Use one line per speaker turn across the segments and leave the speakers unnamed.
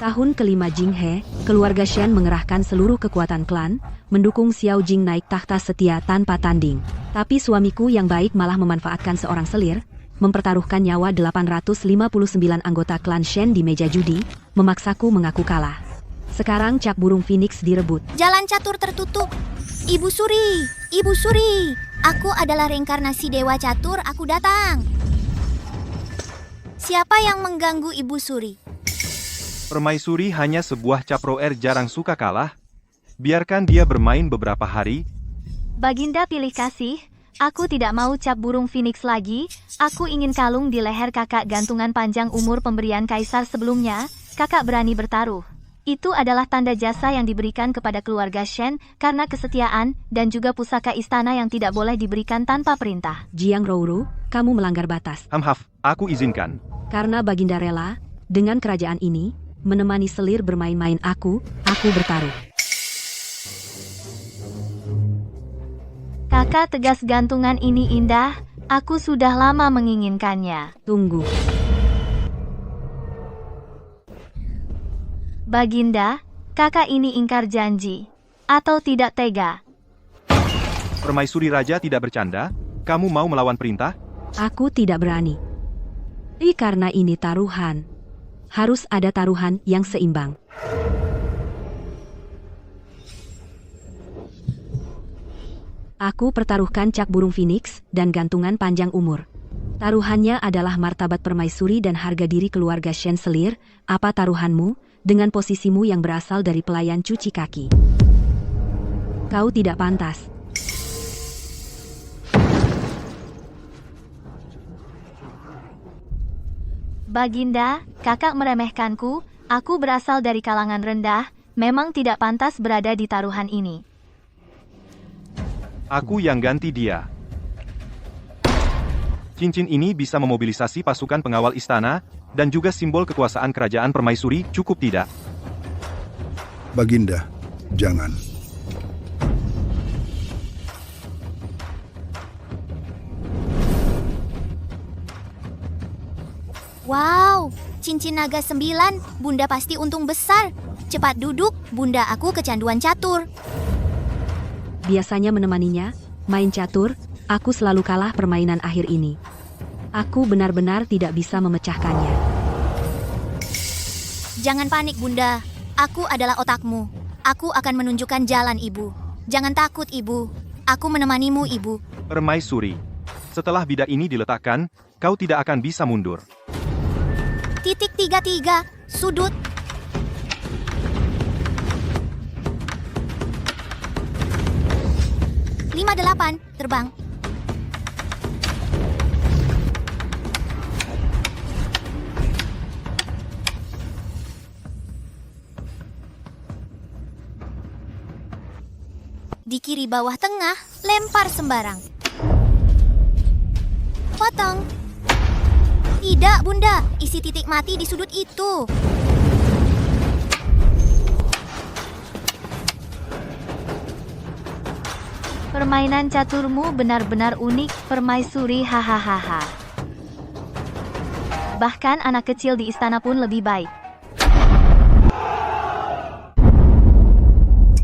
Tahun kelima Jing He, keluarga Shen mengerahkan seluruh kekuatan klan, mendukung Xiao Jing naik takhta setia tanpa tanding. Tapi suamiku yang baik malah memanfaatkan seorang selir, mempertaruhkan nyawa 859 anggota klan Shen di meja judi, memaksaku mengaku kalah. Sekarang cap burung Phoenix direbut.
Jalan catur tertutup. Ibu Suri, Ibu Suri, aku adalah reinkarnasi Dewa Catur, aku datang. Siapa yang mengganggu Ibu Suri?
Permaisuri hanya sebuah caproer jarang suka kalah. Biarkan dia bermain beberapa hari.
Baginda pilih kasih, aku tidak mau cap burung Phoenix lagi. Aku ingin kalung di leher kakak gantungan panjang umur pemberian kaisar sebelumnya. Kakak berani bertaruh. Itu adalah tanda jasa yang diberikan kepada keluarga Shen karena kesetiaan dan juga pusaka istana yang tidak boleh diberikan tanpa perintah.
Jiang Rouru, kamu melanggar batas.
Hamhaf, aku izinkan.
Karena Baginda rela, dengan kerajaan ini, menemani selir bermain-main aku bertaruh.
Kakak tegas gantungan ini indah, aku sudah lama menginginkannya.
Tunggu.
Baginda, kakak ini ingkar janji, atau tidak tega?
Permaisuri Raja tidak bercanda? Kamu mau melawan perintah?
Aku tidak berani. Karena ini taruhan. Harus ada taruhan yang seimbang. Aku pertaruhkan cak burung Phoenix dan gantungan panjang umur. Taruhannya adalah martabat permaisuri dan harga diri keluarga Shen selir. Apa taruhanmu dengan posisimu yang berasal dari pelayan cuci kaki? Kau tidak pantas.
Baginda, kakak meremehkanku, aku berasal dari kalangan rendah, memang tidak pantas berada di taruhan ini.
Aku yang ganti dia. Cincin ini bisa memobilisasi pasukan pengawal istana, dan juga simbol kekuasaan kerajaan permaisuri, cukup tidak?
Baginda, jangan.
Wow, cincin naga 9, Bunda pasti untung besar. Cepat duduk, Bunda aku kecanduan catur.
Biasanya menemaninya, main catur, aku selalu kalah permainan akhir ini. Aku benar-benar tidak bisa memecahkannya.
Jangan panik, Bunda. Aku adalah otakmu. Aku akan menunjukkan jalan, Ibu. Jangan takut, Ibu. Aku menemanimu, Ibu.
Permaisuri, setelah bidak ini diletakkan, kau tidak akan bisa mundur.
Titik 33, sudut. Lima 8, terbang. Di kiri bawah tengah, lempar sembarang. Potong. Tidak, Bunda. Isi titik mati di sudut itu.
Permainan caturmu benar-benar unik, permaisuri, hahaha. Bahkan anak kecil di istana pun lebih baik.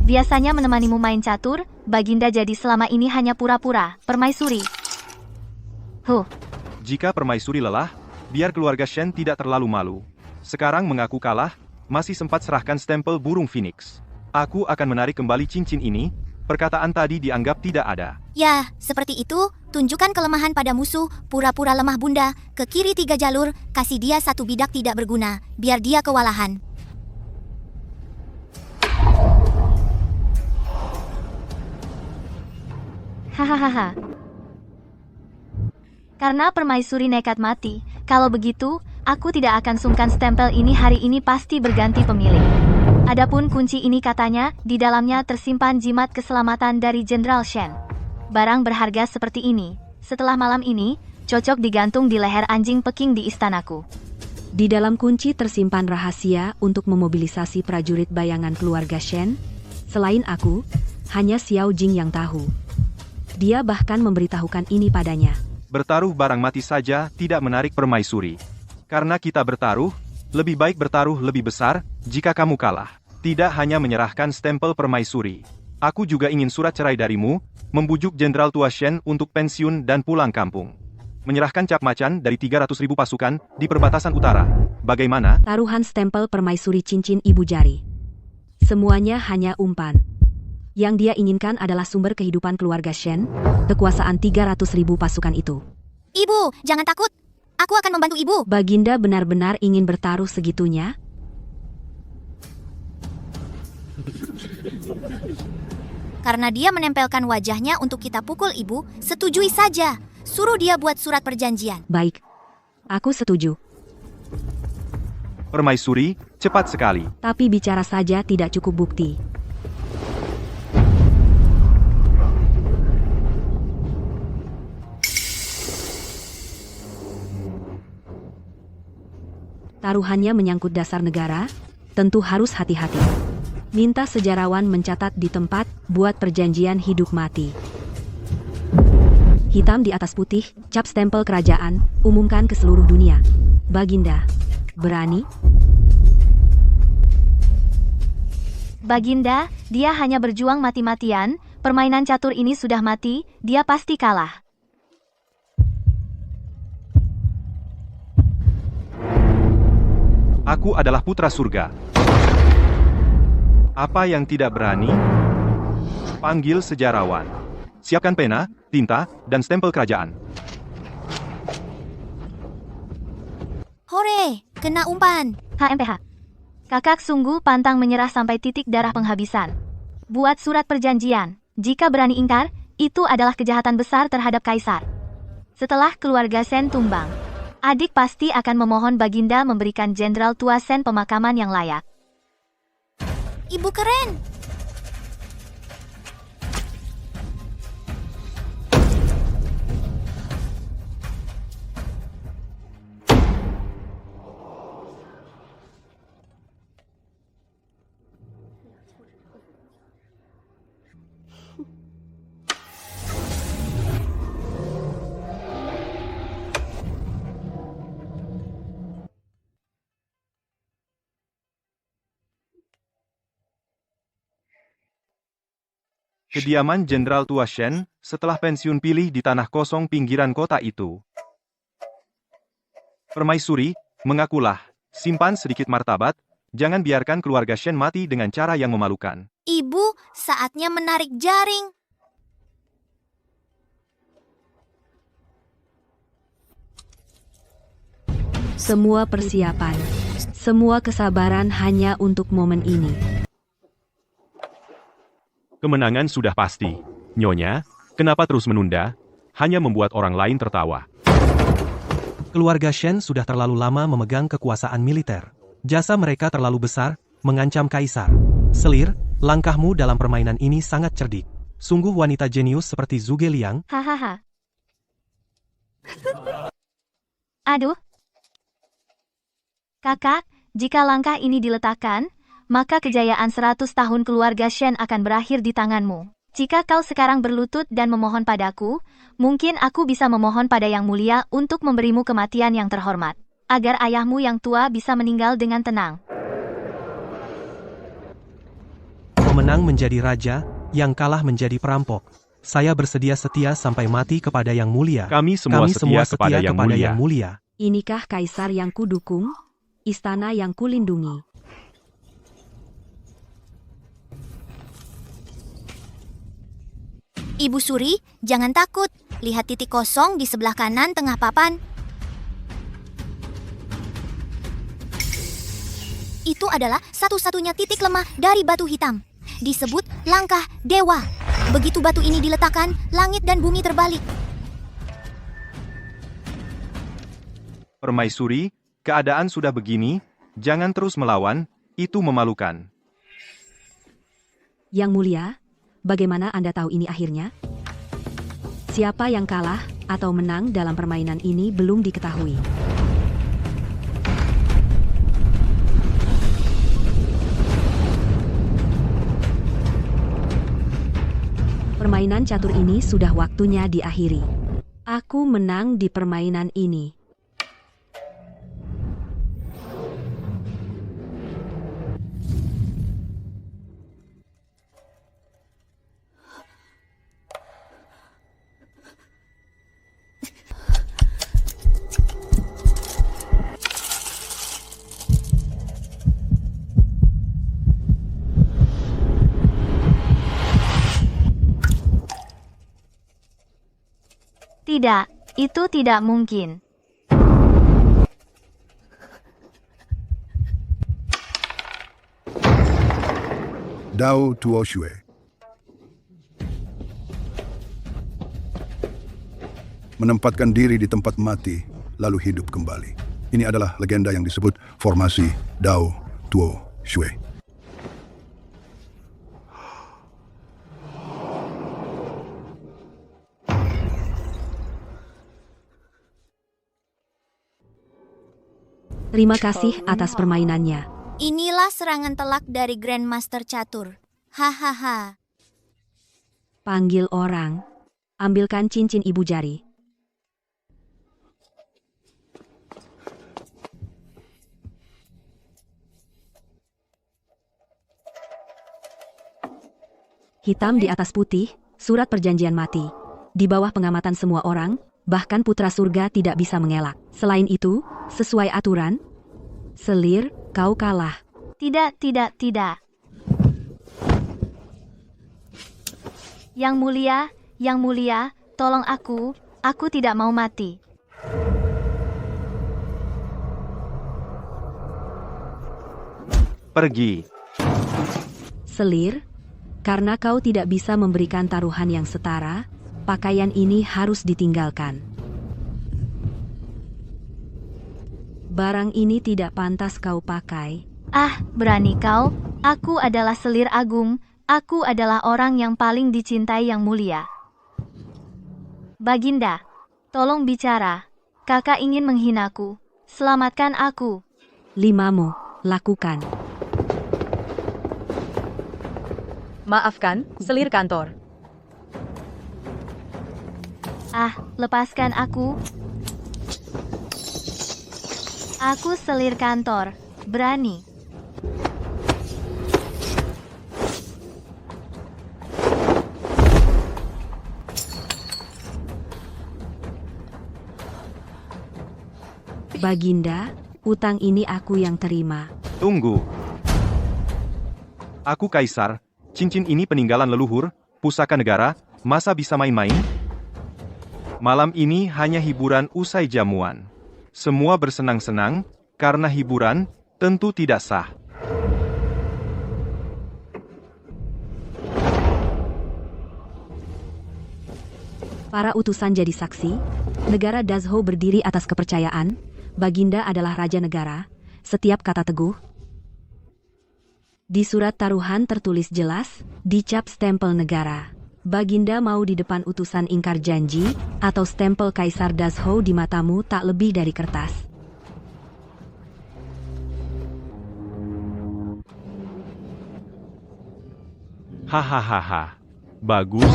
Biasanya menemanimu main catur, Baginda jadi selama ini hanya pura-pura, permaisuri.
Jika permaisuri lelah, biar keluarga Shen tidak terlalu malu. Sekarang mengaku kalah, masih sempat serahkan stempel burung Phoenix. Aku akan menarik kembali cincin ini, perkataan tadi dianggap tidak ada.
Ya, seperti itu. Tunjukkan kelemahan pada musuh, pura-pura lemah, Bunda. Ke kiri 3 jalur, kasih dia satu bidak tidak berguna, biar dia kewalahan.
Hahaha. Karena permaisuri nekat mati, kalau begitu, aku tidak akan sungkan stempel ini hari ini pasti berganti pemilik. Adapun kunci ini katanya, di dalamnya tersimpan jimat keselamatan dari Jenderal Shen. Barang berharga seperti ini, setelah malam ini, cocok digantung di leher anjing Peking di istanaku.
Di dalam kunci tersimpan rahasia untuk memobilisasi prajurit bayangan keluarga Shen. Selain aku, hanya Xiao Jing yang tahu. Dia bahkan memberitahukan ini padanya.
Bertaruh barang mati saja tidak menarik permaisuri. Karena kita bertaruh, Lebih baik bertaruh lebih besar, jika kamu kalah. Tidak hanya menyerahkan stempel permaisuri. Aku juga ingin surat cerai darimu, membujuk Jenderal Tua Shen untuk pensiun dan pulang kampung. Menyerahkan cap macan dari 300.000 pasukan di perbatasan utara. Bagaimana?
Taruhan stempel permaisuri cincin ibu jari. Semuanya hanya umpan. Yang dia inginkan adalah sumber kehidupan keluarga Shen, kekuasaan 300.000 pasukan itu.
Ibu, jangan takut. Aku akan membantu ibu.
Baginda benar-benar ingin bertaruh segitunya?
Karena dia menempelkan wajahnya untuk kita pukul ibu, setujui saja. Suruh dia buat surat perjanjian.
Baik. Aku setuju.
Permaisuri, cepat sekali.
Tapi bicara saja tidak cukup bukti. Taruhannya menyangkut dasar negara, tentu harus hati-hati. Minta sejarawan mencatat di tempat, buat perjanjian hidup mati. Hitam di atas putih, cap stempel kerajaan, umumkan ke seluruh dunia. Baginda, berani?
Baginda, dia hanya berjuang mati-matian, permainan catur ini sudah mati, dia pasti kalah.
Aku adalah putra surga. Apa yang tidak berani? Panggil sejarawan. Siapkan pena, tinta, dan stempel kerajaan.
Hore, kena umpan.
HMPH. Kakak sungguh pantang menyerah sampai titik darah penghabisan. Buat surat perjanjian. Jika berani ingkar, itu adalah kejahatan besar terhadap kaisar. Setelah keluarga Shen tumbang, adik pasti akan memohon Baginda memberikan Jenderal Tua Shen pemakaman yang layak.
Ibu keren.
Kediaman Jenderal Tua Shen, setelah pensiun pilih di tanah kosong pinggiran kota itu. Permaisuri, mengakulah, simpan sedikit martabat, jangan biarkan keluarga Shen mati dengan cara yang memalukan.
Ibu, saatnya menarik jaring.
Semua persiapan, semua kesabaran hanya untuk momen ini.
Kemenangan sudah pasti. Nyonya, kenapa terus menunda? Hanya membuat orang lain tertawa.
Keluarga Shen sudah terlalu lama memegang kekuasaan militer. Jasa mereka terlalu besar, mengancam kaisar. Selir, langkahmu dalam permainan ini sangat cerdik. Sungguh wanita jenius seperti Zhuge Liang.
Hahaha. Aduh. Kakak, jika langkah ini diletakkan, maka kejayaan 100 tahun keluarga Shen akan berakhir di tanganmu. Jika kau sekarang berlutut dan memohon padaku, mungkin aku bisa memohon pada Yang Mulia untuk memberimu kematian yang terhormat, agar ayahmu yang tua bisa meninggal dengan tenang.
Pemenang menjadi raja, yang kalah menjadi perampok. Saya bersedia setia sampai mati kepada Yang Mulia.
Kami semua setia kepada Yang Mulia.
Inikah kaisar yang kudukung? Istana yang kulindungi?
Ibu Suri, jangan takut. Lihat titik kosong di sebelah kanan tengah papan. Itu adalah satu-satunya titik lemah dari batu hitam. Disebut langkah dewa. Begitu batu ini diletakkan, langit dan bumi terbalik.
Permaisuri, keadaan sudah begini, jangan terus melawan, itu memalukan.
Yang Mulia, bagaimana Anda tahu ini akhirnya? Siapa yang kalah atau menang dalam permainan ini belum diketahui. Permainan catur ini sudah waktunya diakhiri. Aku menang di permainan ini.
Tidak, itu tidak mungkin.
Dao Tuo Shui. Menempatkan diri di tempat mati, lalu hidup kembali. Ini adalah legenda yang disebut formasi Dao Tuo Shui.
Terima kasih atas permainannya.
Inilah serangan telak dari Grandmaster Catur. Hahaha.
Panggil orang. Ambilkan cincin ibu jari. Hitam di atas putih, surat perjanjian mati. Di bawah pengamatan semua orang, bahkan putra surga tidak bisa mengelak. Selain itu, sesuai aturan, Selir, kau kalah.
Tidak. Yang mulia, tolong aku tidak mau mati.
Pergi.
Selir, karena kau tidak bisa memberikan taruhan yang setara, pakaian ini harus ditinggalkan. Barang ini tidak pantas kau pakai.
Ah, berani kau? Aku adalah Selir Agung, aku adalah orang yang paling dicintai yang mulia. Baginda, tolong bicara. Kakak ingin menghinaku. Selamatkan aku.
5, lakukan.
Maafkan, Selir Kantor.
Ah, lepaskan aku. Aku Selir Kantor. Berani.
Baginda, utang ini aku yang terima.
Tunggu. Aku Kaisar, cincin ini peninggalan leluhur, pusaka negara, masa bisa main-main? Malam ini hanya hiburan usai jamuan. Semua bersenang-senang, karena hiburan tentu tidak sah.
Para utusan jadi saksi, negara Dazhou berdiri atas kepercayaan, Baginda adalah raja negara, setiap kata teguh. Di surat taruhan tertulis jelas, dicap stempel negara. Baginda mau di depan utusan ingkar janji, atau stempel Kaisar Dazhou di matamu tak lebih dari kertas.
Hahaha. Bagus,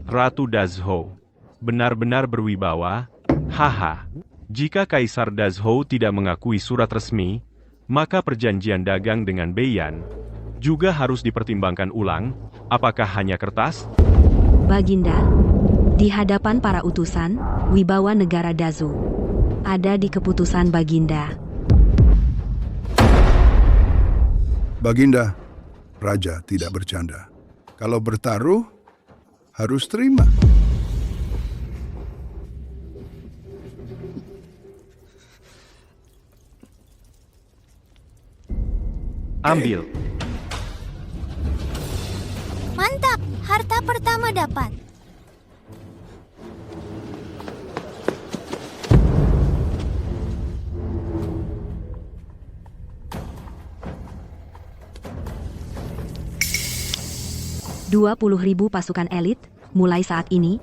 Ratu Dazhou. Benar-benar berwibawa. Haha. Jika Kaisar Dazhou tidak mengakui surat resmi, maka perjanjian dagang dengan Beiyan juga harus dipertimbangkan ulang, apakah hanya kertas?
Baginda, di hadapan para utusan, wibawa negara Dazhou ada di keputusan Baginda.
Baginda, raja tidak bercanda. Kalau bertaruh, harus terima.
Ambil.
Mantap, harta pertama dapat.
$20.000 pasukan elit, mulai saat ini.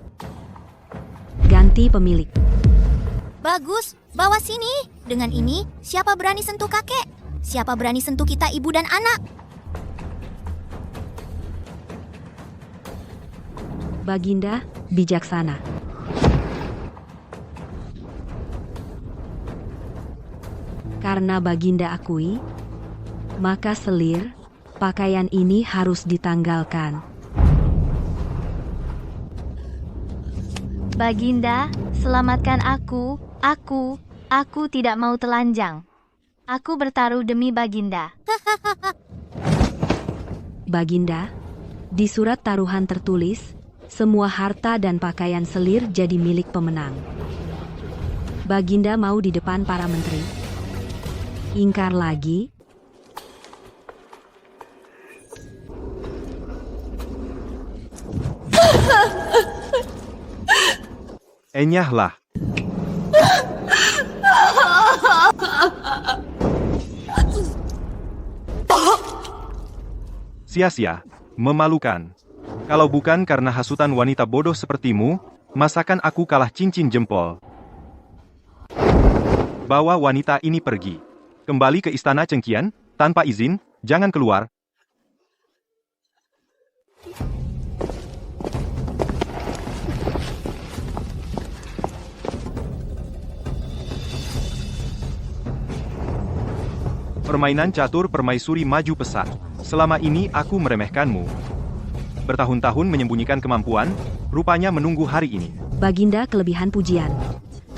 Ganti pemilik.
Bagus, bawa sini. Dengan ini, siapa berani sentuh kakek? Siapa berani sentuh kita ibu dan anak?
Baginda, bijaksana. Karena Baginda akui, maka Selir, pakaian ini harus ditanggalkan.
Baginda, selamatkan aku. Aku tidak mau telanjang. Aku bertaruh demi Baginda.
Baginda, di surat taruhan tertulis, Semua harta dan pakaian selir jadi milik pemenang. Baginda mau di depan para menteri. Ingkar lagi.
Enyahlah. Sia-sia, memalukan. Kalau bukan karena hasutan wanita bodoh sepertimu, masakan aku kalah cincin jempol. Bawa wanita ini pergi. Kembali ke istana Cengkian, tanpa izin, jangan keluar. Permainan catur permaisuri maju pesat. Selama ini aku meremehkanmu. Bertahun-tahun menyembunyikan kemampuan, rupanya menunggu hari ini.
Baginda kelebihan pujian.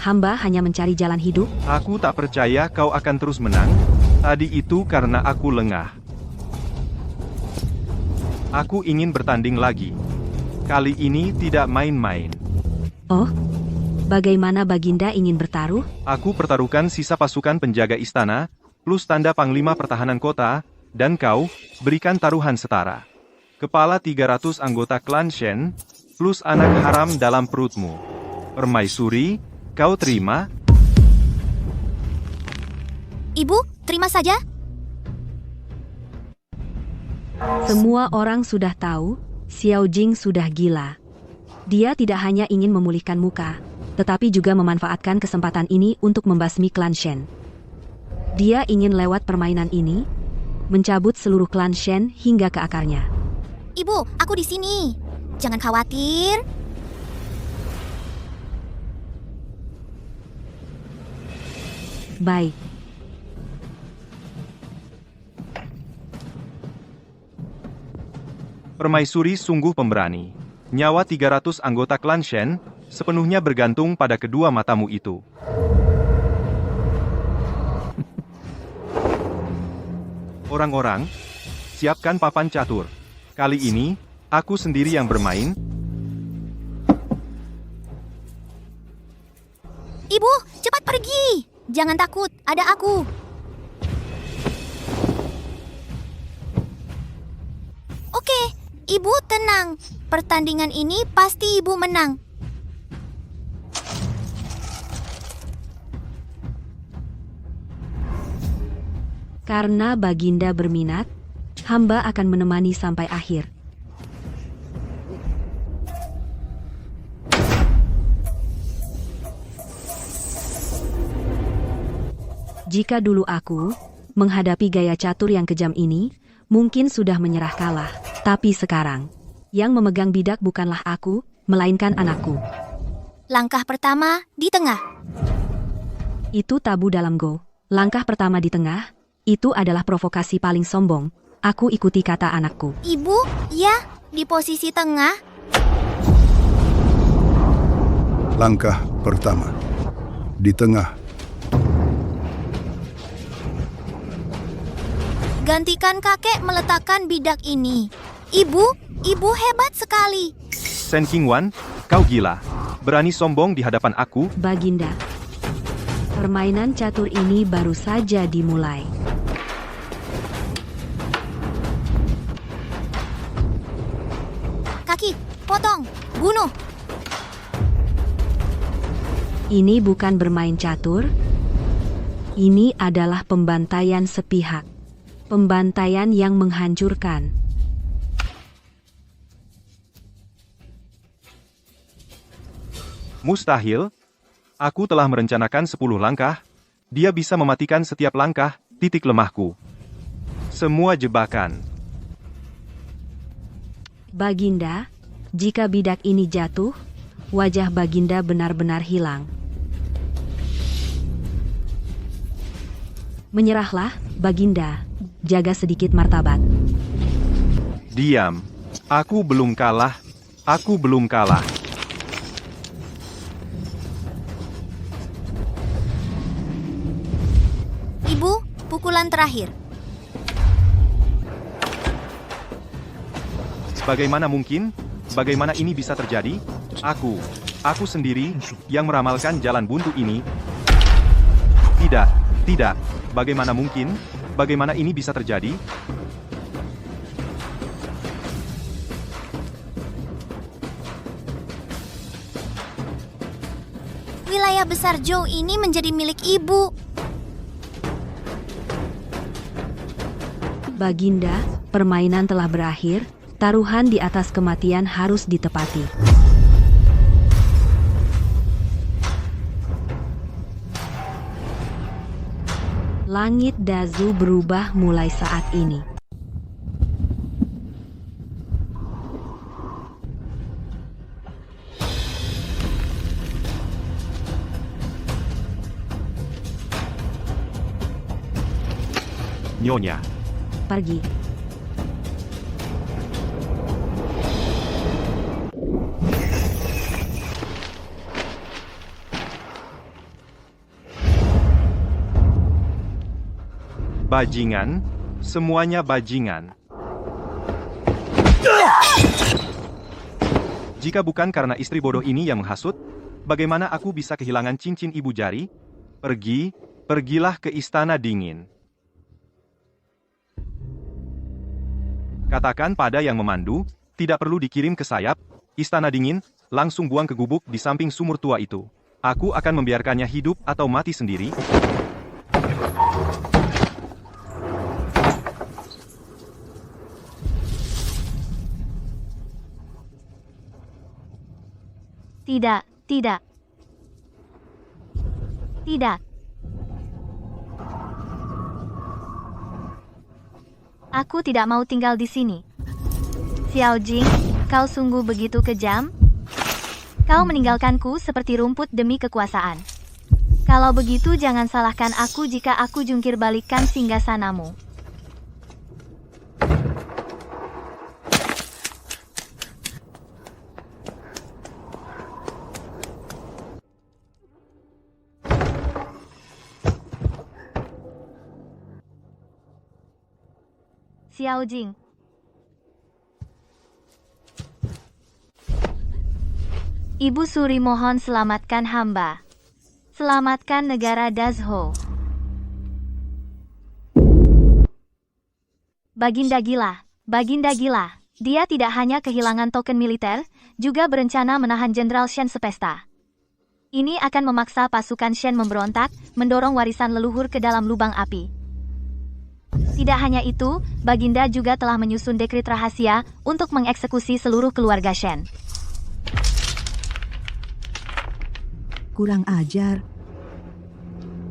Hamba hanya mencari jalan hidup.
Aku tak percaya kau akan terus menang. Tadi itu karena aku lengah. Aku ingin bertanding lagi. Kali ini tidak main-main.
Oh, bagaimana Baginda ingin bertaruh?
Aku pertaruhkan sisa pasukan penjaga istana, plus tanda Panglima Pertahanan Kota, dan kau, berikan taruhan setara. Kepala 300 anggota klan Shen, plus anak haram dalam perutmu. Permaisuri, kau terima?
Ibu, terima saja.
Semua orang sudah tahu, Xiao Jing sudah gila. Dia tidak hanya ingin memulihkan muka, tetapi juga memanfaatkan kesempatan ini untuk membasmi klan Shen. Dia ingin lewat permainan ini, mencabut seluruh klan Shen hingga ke akarnya.
Ibu, aku di sini. Jangan khawatir.
Baik.
Permaisuri sungguh pemberani. Nyawa 300 anggota klan Shen, sepenuhnya bergantung pada kedua matamu itu. Orang-orang, siapkan papan catur. Kali ini, aku sendiri yang bermain.
Ibu, cepat pergi. Jangan takut, ada aku. Oke, Ibu tenang. Pertandingan ini pasti Ibu menang.
Karena Baginda berminat, hamba akan menemani sampai akhir. Jika dulu aku menghadapi gaya catur yang kejam ini, mungkin sudah menyerah kalah. Tapi sekarang, yang memegang bidak bukanlah aku, melainkan anakku.
Langkah pertama di tengah.
Itu tabu dalam Go. Langkah pertama di tengah, itu adalah provokasi paling sombong. Aku ikuti kata anakku.
Ibu, ya, di posisi tengah.
Langkah pertama. Di tengah.
Gantikan kakek meletakkan bidak ini. Ibu hebat sekali.
Shen Qingwan, kau gila. Berani sombong di hadapan aku?
Baginda, permainan catur ini baru saja dimulai.
Kaki, potong, bunuh.
Ini bukan bermain catur. Ini adalah pembantaian sepihak. Pembantaian yang menghancurkan.
Mustahil. Aku telah merencanakan 10 langkah. Dia bisa mematikan setiap langkah, titik lemahku. Semua jebakan.
Baginda, jika bidak ini jatuh, wajah Baginda benar-benar hilang. Menyerahlah, Baginda. Jaga sedikit martabat.
Diam. Aku belum kalah. Aku belum kalah.
Ibu, pukulan terakhir.
Bagaimana mungkin? bagaimana ini bisa terjadi? Aku sendiri, yang meramalkan jalan buntu ini. Tidak, bagaimana mungkin? Bagaimana ini bisa terjadi?
Wilayah besar Zhou ini menjadi milik ibu.
Baginda, permainan telah berakhir, taruhan di atas kematian harus ditepati. Langit Dazu berubah mulai saat ini.
Nyonya,
Pergi.
bajingan, semuanya bajingan. Jika bukan karena istri bodoh ini yang menghasut, bagaimana aku bisa kehilangan cincin ibu jari? Pergilah ke istana dingin. Katakan pada yang memandu, tidak perlu dikirim ke sayap, istana dingin, langsung buang ke gubuk di samping sumur tua itu. Aku akan membiarkannya hidup atau mati sendiri.
Tidak. Aku tidak mau tinggal di sini. Xiao Jing, kau sungguh begitu kejam? Kau meninggalkanku seperti rumput demi kekuasaan. Kalau begitu jangan salahkan aku jika aku jungkir balikkan singgasanamu. Xiao Jing. Ibu Suri mohon selamatkan hamba. Selamatkan negara Dazhou. Baginda gila. Dia tidak hanya kehilangan token militer, juga berencana menahan Jenderal Shen sepesta. Ini akan memaksa pasukan Shen memberontak, mendorong warisan leluhur ke dalam lubang api. Tidak hanya itu, Baginda juga telah menyusun dekret rahasia untuk mengeksekusi seluruh keluarga Shen.
Kurang ajar.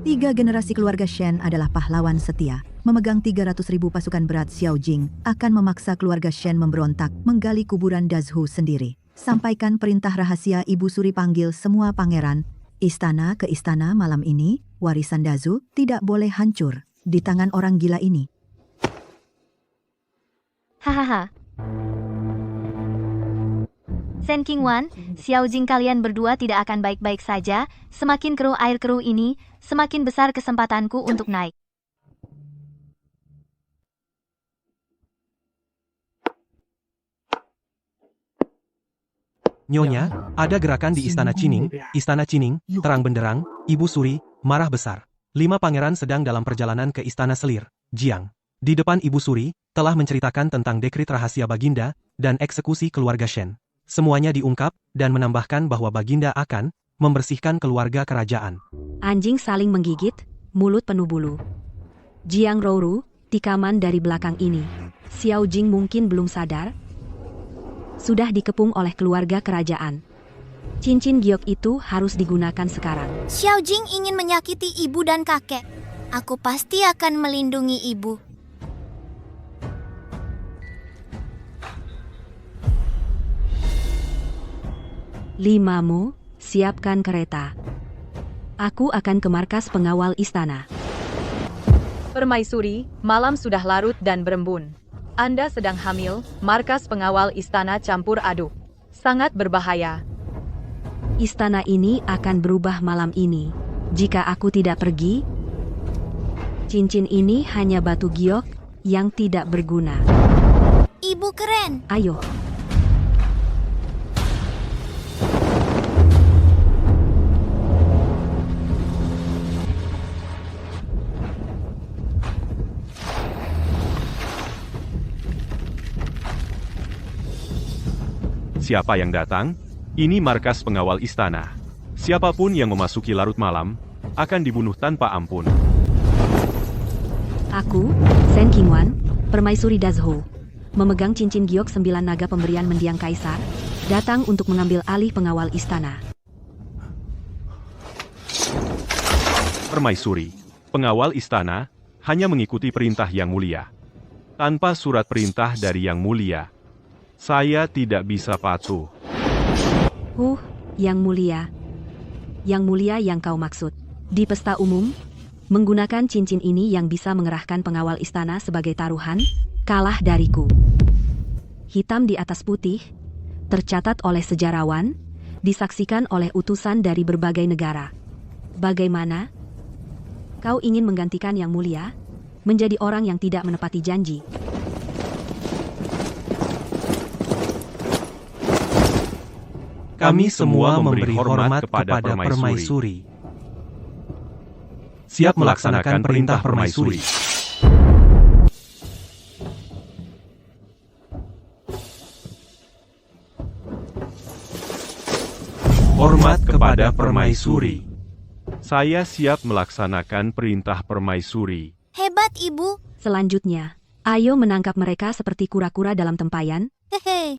3 generasi keluarga Shen adalah pahlawan setia. Memegang 300.000 pasukan berat, Xiao Jing akan memaksa keluarga Shen memberontak, menggali kuburan Dazhou sendiri. Sampaikan perintah rahasia Ibu Suri, panggil semua pangeran. Istana ke istana malam ini, warisan Dazhou tidak boleh hancur di tangan orang gila ini.
Hahaha. Shen Qingwan, Xiao Jing, kalian berdua tidak akan baik-baik saja. Semakin keruh air keruh ini, semakin besar kesempatanku untuk naik.
Nyonya, ada gerakan di Istana Qining, terang benderang, Ibu Suri, marah besar. 5 pangeran sedang dalam perjalanan ke Istana Selir, Jiang. Di depan Ibu Suri, telah menceritakan tentang dekret rahasia Baginda, dan eksekusi keluarga Shen. Semuanya diungkap, dan menambahkan bahwa Baginda akan membersihkan keluarga kerajaan.
Anjing saling menggigit, mulut penuh bulu. Jiang Rouru, tikaman dari belakang ini. Xiao Jing mungkin belum sadar. Sudah dikepung oleh keluarga kerajaan. Cincin giok itu harus digunakan sekarang.
Xiao Jing ingin menyakiti ibu dan kakek. Aku pasti akan melindungi ibu.
Limamu, siapkan kereta. Aku akan ke markas pengawal istana.
Permaisuri, malam sudah larut dan berembun. Anda sedang hamil, markas pengawal istana campur aduk. Sangat berbahaya.
Istana ini akan berubah malam ini. Jika aku tidak pergi, cincin ini hanya batu giok yang tidak berguna.
Ibu keren.
Ayo.
Siapa yang datang? Ini markas pengawal istana. Siapapun yang memasuki larut malam, akan dibunuh tanpa ampun.
Aku, Shen Qingwan, permaisuri Dazhou, memegang cincin giok 9 naga pemberian mendiang kaisar, datang untuk mengambil alih pengawal istana.
Permaisuri, pengawal istana, hanya mengikuti perintah yang mulia. Tanpa surat perintah dari yang mulia, saya tidak bisa patuh.
Yang mulia. Yang mulia yang kau maksud. Di pesta umum, menggunakan cincin ini yang bisa mengerahkan pengawal istana sebagai taruhan, kalah dariku. Hitam di atas putih, tercatat oleh sejarawan, disaksikan oleh utusan dari berbagai negara. Bagaimana? Kau ingin menggantikan yang mulia, menjadi orang yang tidak menepati janji.
Kami semua memberi hormat kepada permaisuri. Siap melaksanakan perintah permaisuri. Hormat kepada permaisuri.
Saya siap melaksanakan perintah permaisuri.
Hebat, Ibu.
Selanjutnya, ayo menangkap mereka seperti kura-kura dalam tempayan.
Hehe.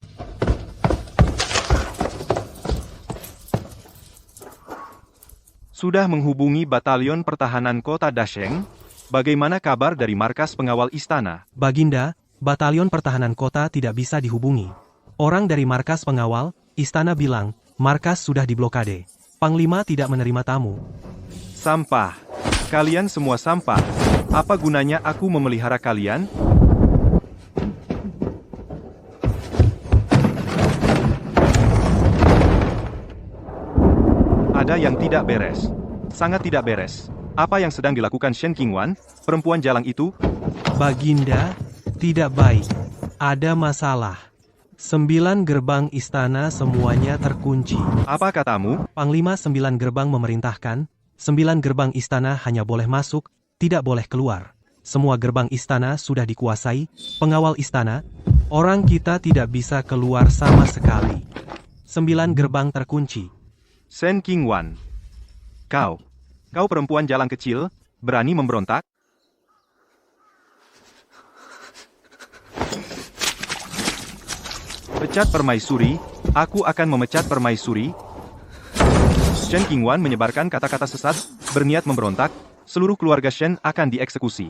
Sudah menghubungi Batalion Pertahanan Kota Dasheng? Bagaimana kabar dari markas pengawal istana?
Baginda, Batalion Pertahanan Kota tidak bisa dihubungi. Orang dari markas pengawal, istana bilang, markas sudah diblokade. Panglima tidak menerima tamu.
Sampah. Kalian semua sampah. Apa gunanya aku memelihara kalian? Ada yang tidak beres. Sangat tidak beres. Apa yang sedang dilakukan Shen Qingwan, perempuan jalang itu?
Baginda, tidak baik. Ada masalah. 9 gerbang istana semuanya terkunci.
Apa katamu?
Panglima 9 gerbang memerintahkan, 9 gerbang istana hanya boleh masuk, tidak boleh keluar. Semua gerbang istana sudah dikuasai, pengawal istana, orang kita tidak bisa keluar sama sekali. 9 gerbang terkunci.
Shen Qingwan. Kau perempuan jalang kecil, berani memberontak? Pecat permaisuri, aku akan memecat permaisuri. Shen Qingwan menyebarkan kata-kata sesat, berniat memberontak, seluruh keluarga Shen akan dieksekusi.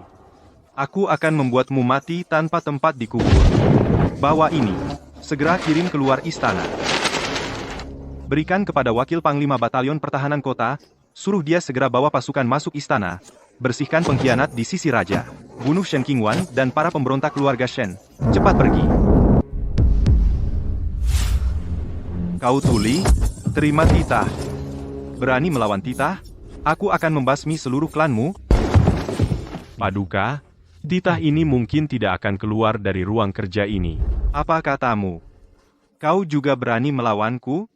Aku akan membuatmu mati tanpa tempat dikubur. Bawa ini, segera kirim keluar istana. Berikan kepada wakil Panglima Batalion Pertahanan Kota, suruh dia segera bawa pasukan masuk istana, bersihkan pengkhianat di sisi raja, bunuh Shen Qingwan dan para pemberontak keluarga Shen. Cepat pergi. Kau tuli, terima titah. Berani melawan titah? Aku akan membasmi seluruh klanmu. Paduka, titah ini mungkin tidak akan keluar dari ruang kerja ini. Apa katamu? Kau juga berani melawanku?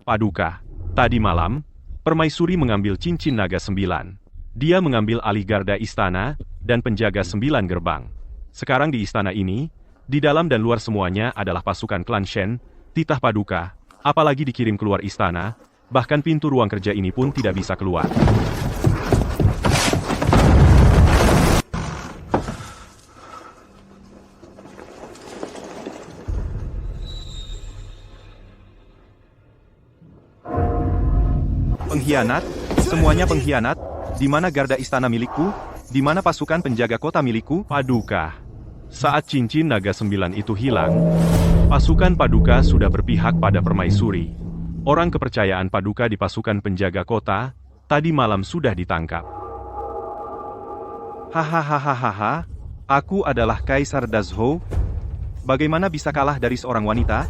Paduka, tadi malam, permaisuri mengambil cincin naga 9. Dia mengambil alih garda istana, dan penjaga 9 gerbang. Sekarang di istana ini, di dalam dan luar semuanya adalah pasukan klan Shen, titah Paduka, apalagi dikirim keluar istana, bahkan pintu ruang kerja ini pun tidak bisa keluar. Pengkhianat, semuanya pengkhianat. Di mana garda istana milikku? Di mana pasukan penjaga kota milikku? Paduka. Saat cincin naga 9 itu hilang, pasukan Paduka sudah berpihak pada permaisuri. Orang kepercayaan Paduka di pasukan penjaga kota, tadi malam sudah ditangkap. Hahaha, aku adalah Kaisar Dazhou. Bagaimana bisa kalah dari seorang wanita?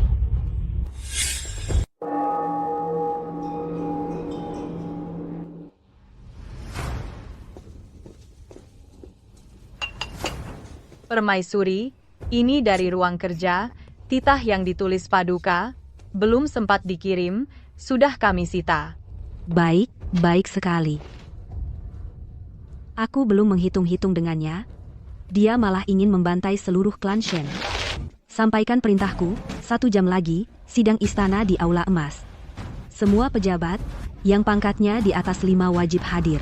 Permaisuri, ini dari ruang kerja, titah yang ditulis Paduka, belum sempat dikirim, sudah kami sita.
Baik, baik sekali. Aku belum menghitung-hitung dengannya. Dia malah ingin membantai seluruh klan Shen. Sampaikan perintahku, 1 jam lagi, sidang istana di Aula Emas. Semua pejabat, yang pangkatnya di atas 5 wajib hadir.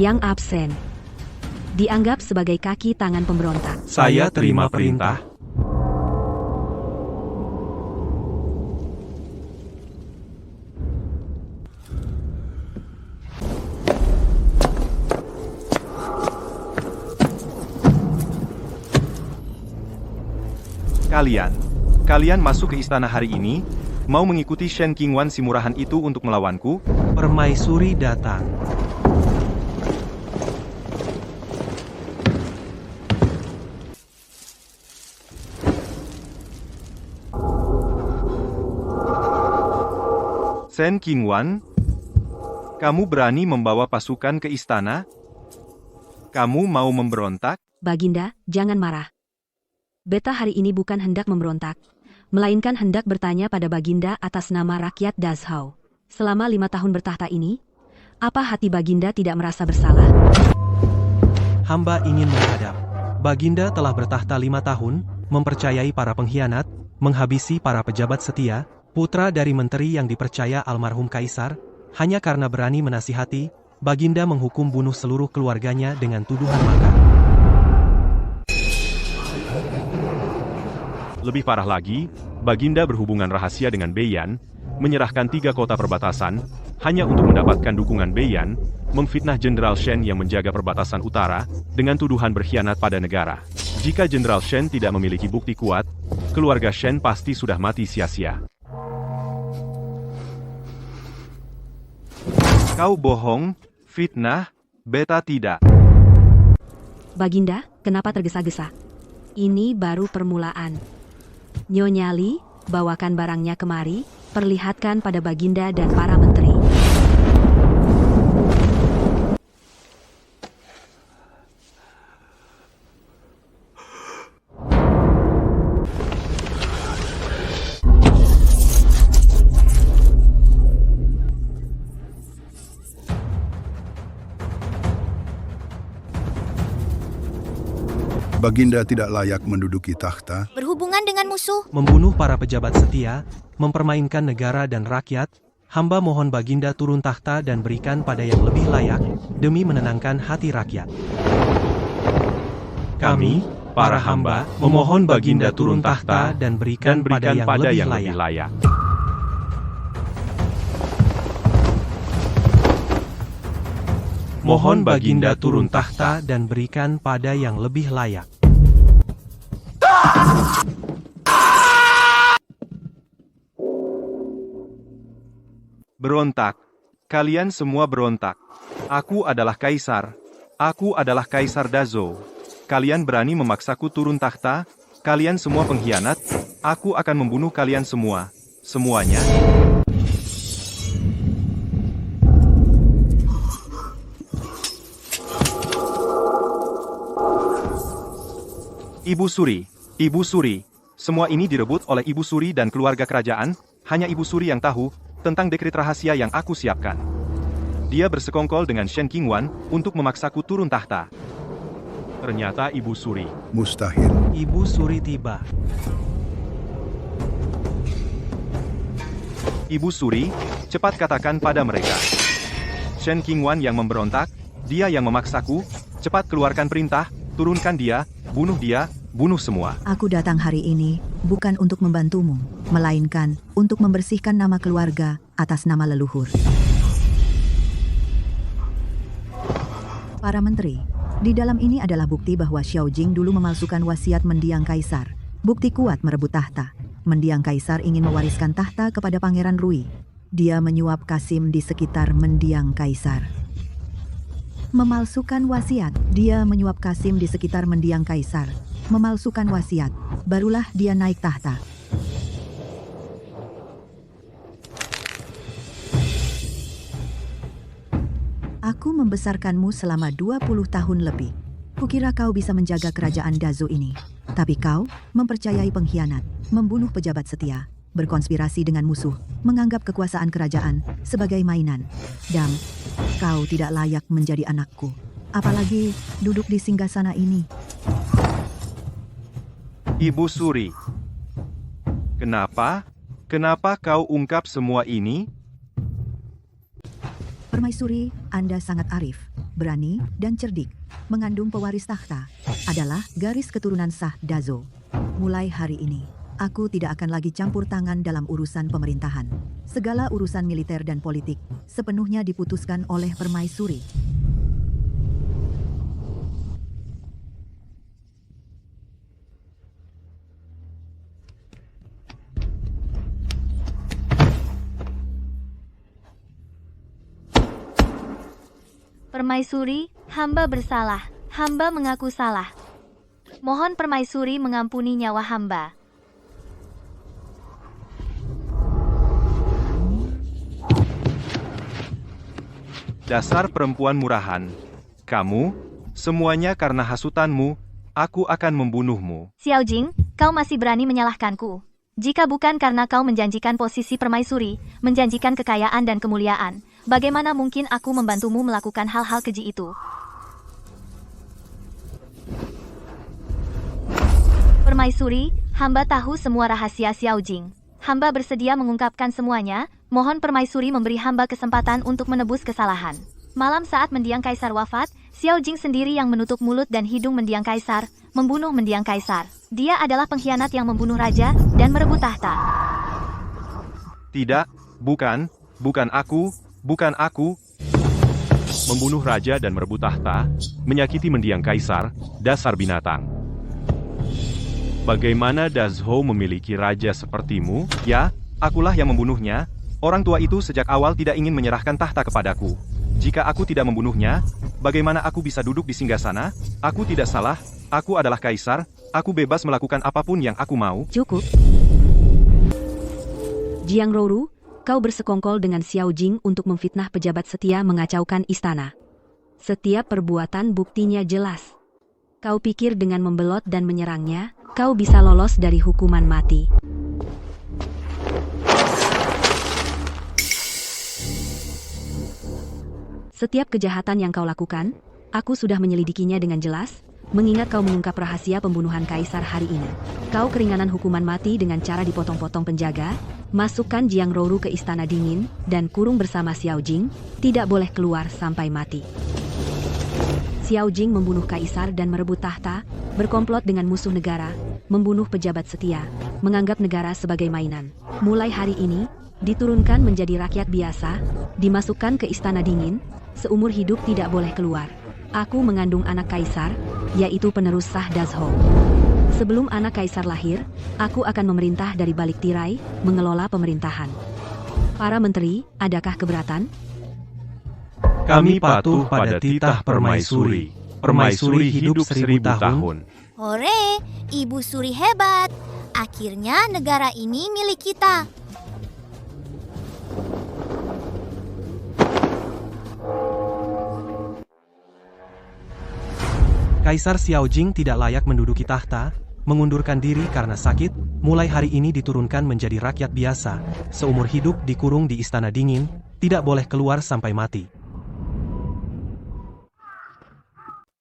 Yang absen, dianggap sebagai kaki tangan pemberontak.
Saya terima perintah.
Kalian masuk ke istana hari ini, mau mengikuti Shen Qingwan si murahan itu untuk melawanku?
Permaisuri datang.
Shen Qingwan, kamu berani membawa pasukan ke istana? Kamu mau memberontak?
Baginda, jangan marah. Beta hari ini bukan hendak memberontak, melainkan hendak bertanya pada Baginda atas nama rakyat Dazhao. Selama 5 tahun bertahta ini, apa hati Baginda tidak merasa bersalah?
Hamba ingin menghadap. Baginda telah bertahta 5 tahun, mempercayai para pengkhianat, menghabisi para pejabat setia, putra dari menteri yang dipercaya almarhum Kaisar, hanya karena berani menasihati, Baginda menghukum bunuh seluruh keluarganya dengan tuduhan makar.
Lebih parah lagi, Baginda berhubungan rahasia dengan Beiyan, menyerahkan 3 kota perbatasan, hanya untuk mendapatkan dukungan Beiyan, memfitnah Jenderal Shen yang menjaga perbatasan utara, dengan tuduhan berkhianat pada negara. Jika Jenderal Shen tidak memiliki bukti kuat, keluarga Shen pasti sudah mati sia-sia. Kau bohong, fitnah, beta tidak.
Baginda, kenapa tergesa-gesa? Ini baru permulaan. Nyonya Li, bawakan barangnya kemari, perlihatkan pada Baginda dan para menteri.
Baginda tidak layak menduduki takhta.
Berhubungan dengan musuh,
Membunuh para pejabat setia, mempermainkan negara dan rakyat, hamba mohon Baginda turun tahta dan berikan pada yang lebih layak, demi menenangkan hati rakyat. Kami, para hamba, memohon Baginda turun tahta dan berikan pada yang lebih layak. Mohon Baginda turun tahta dan berikan pada yang lebih layak.
Berontak. Kalian semua berontak. Aku adalah Kaisar. Aku adalah Kaisar Dazhou. Kalian berani memaksaku turun tahta? Kalian semua pengkhianat? Aku akan membunuh kalian semua. Semuanya. Ibu Suri, semua ini direbut oleh Ibu Suri dan keluarga kerajaan, hanya Ibu Suri yang tahu tentang dekret rahasia yang aku siapkan. Dia bersekongkol dengan Shen Qingwan untuk memaksaku turun tahta. Ternyata Ibu Suri.
Mustahil.
Ibu Suri tiba.
Ibu Suri, cepat katakan pada mereka. Shen Qingwan yang memberontak, dia yang memaksaku, cepat keluarkan perintah, turunkan dia, bunuh semua.
Aku datang hari ini bukan untuk membantumu, melainkan untuk membersihkan nama keluarga atas nama leluhur. Para menteri, di dalam ini adalah bukti bahwa Xiao Jing dulu memalsukan wasiat mendiang kaisar. Bukti kuat merebut tahta. Mendiang kaisar ingin mewariskan tahta kepada Pangeran Rui. Dia menyuap Kasim di sekitar mendiang kaisar. Memalsukan wasiat, dia menyuap Kasim di sekitar mendiang kaisar. Memalsukan wasiat, barulah dia naik tahta. Aku membesarkanmu selama 20 tahun lebih. Kukira kau bisa menjaga kerajaan Dazhou ini. Tapi kau mempercayai pengkhianat, membunuh pejabat setia, berkonspirasi dengan musuh, menganggap kekuasaan kerajaan sebagai mainan. Dan kau tidak layak menjadi anakku. Apalagi duduk di singgasana ini.
Ibu Suri. Kenapa? Kenapa kau ungkap semua ini?
Permaisuri, Anda sangat arif, berani, dan cerdik. Mengandung pewaris tahta adalah garis keturunan sah Dazo. Mulai hari ini, aku tidak akan lagi campur tangan dalam urusan pemerintahan. Segala urusan militer dan politik sepenuhnya diputuskan oleh Permaisuri.
Permaisuri, hamba bersalah. Hamba mengaku salah. Mohon Permaisuri mengampuni nyawa hamba.
Dasar perempuan murahan. Kamu, semuanya karena hasutanmu, aku akan membunuhmu.
Xiao Jing, kau masih berani menyalahkanku. Jika bukan karena kau menjanjikan posisi Permaisuri, menjanjikan kekayaan dan kemuliaan, bagaimana mungkin aku membantumu melakukan hal-hal keji itu? Permaisuri, hamba tahu semua rahasia Xiao Jing. Hamba bersedia mengungkapkan semuanya, mohon Permaisuri memberi hamba kesempatan untuk menebus kesalahan. Malam saat mendiang kaisar wafat, Xiao Jing sendiri yang menutup mulut dan hidung mendiang kaisar, membunuh mendiang kaisar. Dia adalah pengkhianat yang membunuh raja dan merebut tahta.
Tidak, bukan aku. Membunuh raja dan merebut tahta, menyakiti mendiang kaisar, dasar binatang. Bagaimana Dazhou memiliki raja sepertimu? Ya, akulah yang membunuhnya. Orang tua itu sejak awal tidak ingin menyerahkan tahta kepadaku. Jika aku tidak membunuhnya, bagaimana aku bisa duduk di singgasana? Aku tidak salah, aku adalah kaisar, aku bebas melakukan apapun yang aku mau.
Cukup. Jiang Rouru, kau bersekongkol dengan Xiao Jing untuk memfitnah pejabat setia mengacaukan istana. Setiap perbuatan buktinya jelas. Kau pikir dengan membelot dan menyerangnya, kau bisa lolos dari hukuman mati. Setiap kejahatan yang kau lakukan, aku sudah menyelidikinya dengan jelas, mengingat kau mengungkap rahasia pembunuhan kaisar hari ini. Kau keringanan hukuman mati dengan cara dipotong-potong penjaga, masukkan Jiang Rouru ke istana dingin, dan kurung bersama Xiao Jing, tidak boleh keluar sampai mati. Xiao Jing membunuh kaisar dan merebut tahta, berkomplot dengan musuh negara, membunuh pejabat setia, menganggap negara sebagai mainan. Mulai hari ini, diturunkan menjadi rakyat biasa, dimasukkan ke istana dingin, seumur hidup tidak boleh keluar. Aku mengandung anak kaisar, yaitu penerus sah Dazhou. Sebelum anak kaisar lahir, aku akan memerintah dari balik tirai, mengelola pemerintahan. Para menteri, adakah keberatan?
Kami patuh pada titah Permaisuri. Permaisuri hidup 1000 tahun.
Hore, Ibu Suri hebat. Akhirnya negara ini milik kita.
Kaisar Xiao Jing tidak layak menduduki tahta, mengundurkan diri karena sakit, mulai hari ini diturunkan menjadi rakyat biasa, seumur hidup dikurung di istana dingin, tidak boleh keluar sampai mati.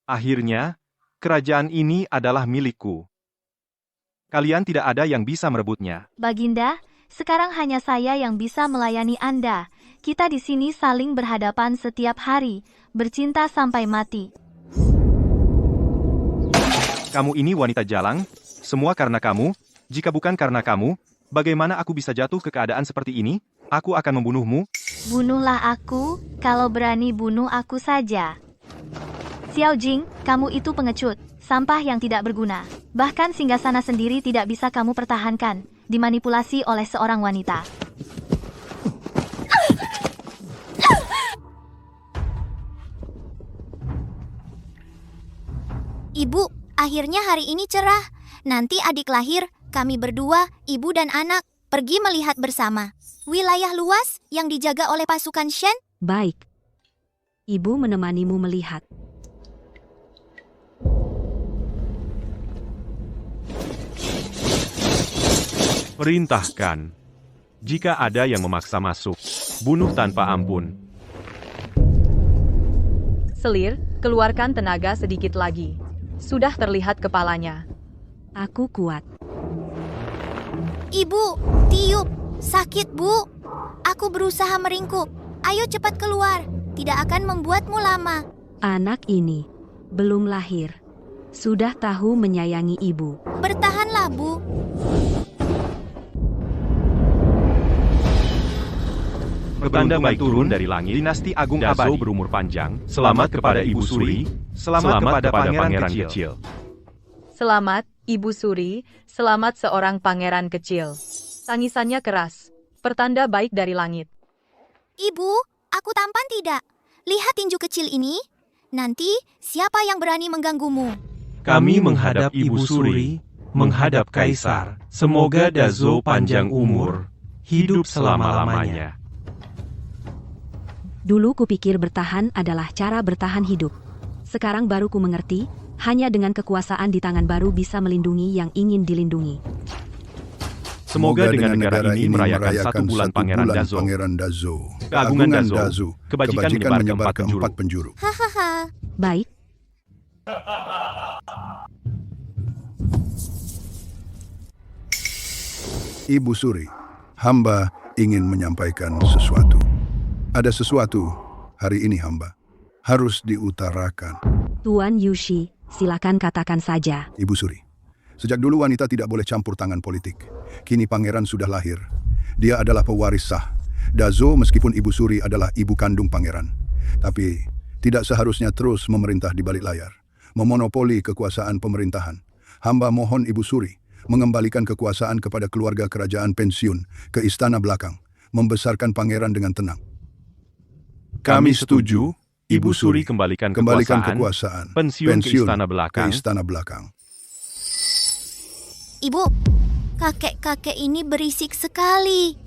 Akhirnya, kerajaan ini adalah milikku. Kalian tidak ada yang bisa merebutnya.
Baginda, sekarang hanya saya yang bisa melayani Anda. Kita di sini saling berhadapan setiap hari, bercinta sampai mati.
Kamu ini wanita jalang, semua karena kamu. Jika bukan karena kamu, bagaimana aku bisa jatuh ke keadaan seperti ini? Aku akan membunuhmu.
Bunuhlah aku, kalau berani bunuh aku saja. Xiao Jing, kamu itu pengecut, sampah yang tidak berguna. Bahkan singgasana sendiri tidak bisa kamu pertahankan, dimanipulasi oleh seorang wanita.
Ibu, akhirnya hari ini cerah. Nanti adik lahir, kami berdua, ibu dan anak, pergi melihat bersama. Wilayah luas yang dijaga oleh pasukan Shen.
Baik. Ibu menemanimu melihat.
Perintahkan. Jika ada yang memaksa masuk, bunuh tanpa ampun.
Selir, keluarkan tenaga sedikit lagi. Sudah terlihat kepalanya.
Aku kuat.
Ibu, tiup. Sakit, Bu. Aku berusaha meringkuk. Ayo cepat keluar. Tidak akan membuatmu lama.
Anak ini belum lahir. Sudah tahu menyayangi ibu.
Bertahanlah, Bu.
Keberuntungan turun dari langit, dinasti agung abadi berumur panjang. Selamat kepada Ibu Suri, selamat kepada pangeran kecil.
Selamat, Ibu Suri, selamat seorang pangeran kecil. Tangisannya keras, pertanda baik dari langit.
Ibu, aku tampan tidak? Lihat tinju kecil ini. Nanti, siapa yang berani mengganggumu?
Kami menghadap Ibu Suri, menghadap Kaisar. Semoga Dazo panjang umur, hidup selama-lamanya.
Dulu kupikir bertahan adalah cara bertahan hidup. Sekarang baru ku mengerti, hanya dengan kekuasaan di tangan baru bisa melindungi yang ingin dilindungi.
Semoga dengan negara ini merayakan 1 bulan Pangeran Dazo. Keagungan Dazo, kebajikan menyebar ke 4 penjuru.
Hahaha.
Baik,
Ibu Suri, hamba ingin menyampaikan sesuatu. Ada sesuatu hari ini hamba harus diutarakan.
Tuan Yushi, silakan katakan saja.
Ibu Suri, sejak dulu wanita tidak boleh campur tangan politik. Kini pangeran sudah lahir. Dia adalah pewaris sah. Dazo meskipun Ibu Suri adalah ibu kandung pangeran. Tapi tidak seharusnya terus memerintah di balik layar. Memonopoli kekuasaan pemerintahan. Hamba mohon Ibu Suri mengembalikan kekuasaan kepada keluarga kerajaan pensiun ke istana belakang. Membesarkan pangeran dengan tenang.
Kami setuju, Ibu Suri kembalikan
kekuasaan
pensiun ke
ke
istana
istana belakang.
Ibu, kakek-kakek ini berisik sekali.